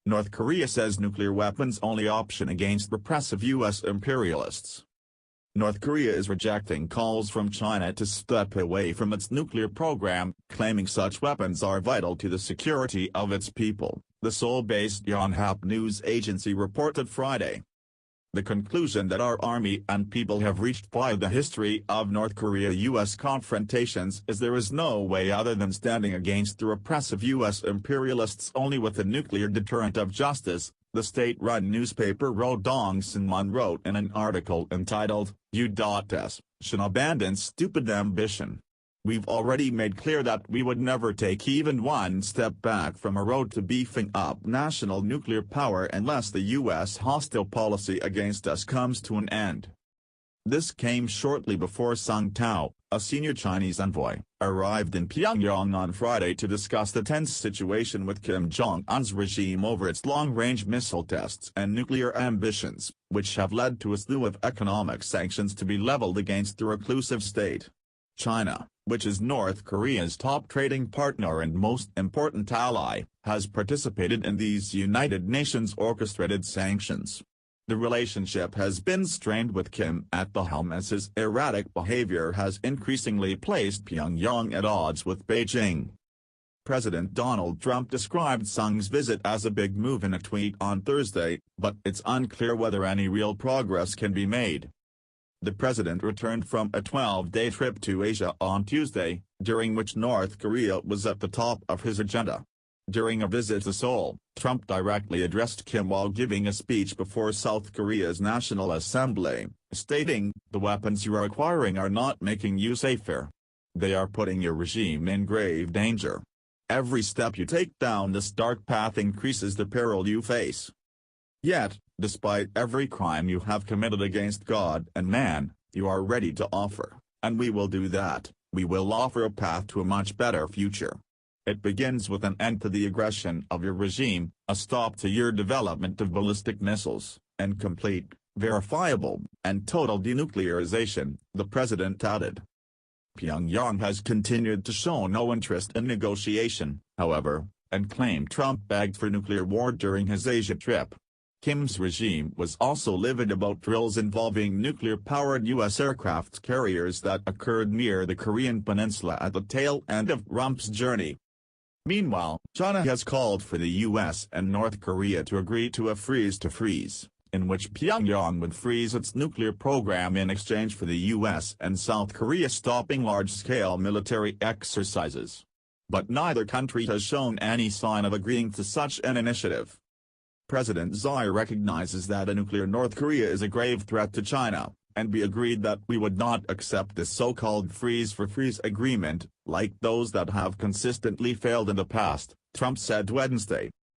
North Korea says nuclear weapons only option against repressive U.S. imperialists. North Korea is rejecting calls from China to step away from its nuclear program, claiming such weapons are vital to the security of its people, the Seoul-based Yonhap News Agency reported Friday. The conclusion that our army and people have reached via the history of North Korea-U.S. confrontations is there is no way other than standing against the repressive U.S. imperialists only with a nuclear deterrent of justice, the state-run newspaper Rodong Sinmun wrote in an article entitled, U.S. should abandon stupid ambition. We've already made clear that we would never take even one step back from a road to beefing up national nuclear power unless the U.S. hostile policy against us comes to an end. This came shortly before Sung Tao, a senior Chinese envoy, arrived in Pyongyang on Friday to discuss the tense situation with Kim Jong-un's regime over its long-range missile tests and nuclear ambitions, which have led to a slew of economic sanctions to be leveled against the reclusive state. China, which is North Korea's top trading partner and most important ally, has participated in these United Nations-orchestrated sanctions. The relationship has been strained with Kim at the helm as his erratic behavior has increasingly placed Pyongyang at odds with Beijing. President Donald Trump described Sung's visit as a big move in a tweet on Thursday, but it's unclear whether any real progress can be made. The president returned from a 12-day trip to Asia on Tuesday, during which North Korea was at the top of his agenda. During a visit to Seoul, Trump directly addressed Kim while giving a speech before South Korea's National Assembly, stating, "The weapons you are acquiring are not making you safer. They are putting your regime in grave danger. Every step you take down this dark path increases the peril you face. Yet, despite every crime you have committed against God and man, you are ready to offer, and we will do that, we will offer a path to a much better future. It begins with an end to the aggression of your regime, a stop to your development of ballistic missiles, and complete, verifiable, and total denuclearization," the president added. Pyongyang has continued to show no interest in negotiation, however, and claimed Trump begged for nuclear war during his Asia trip. Kim's regime was also livid about drills involving nuclear-powered U.S. aircraft carriers that occurred near the Korean peninsula at the tail end of Trump's journey. Meanwhile, China has called for the U.S. and North Korea to agree to a freeze-to-freeze, in which Pyongyang would freeze its nuclear program in exchange for the U.S. and South Korea stopping large-scale military exercises. But neither country has shown any sign of agreeing to such an initiative. President Xi recognizes that a nuclear North Korea is a grave threat to China, and we agreed that we would not accept this so-called freeze-for-freeze agreement, like those that have consistently failed in the past, Trump said Wednesday.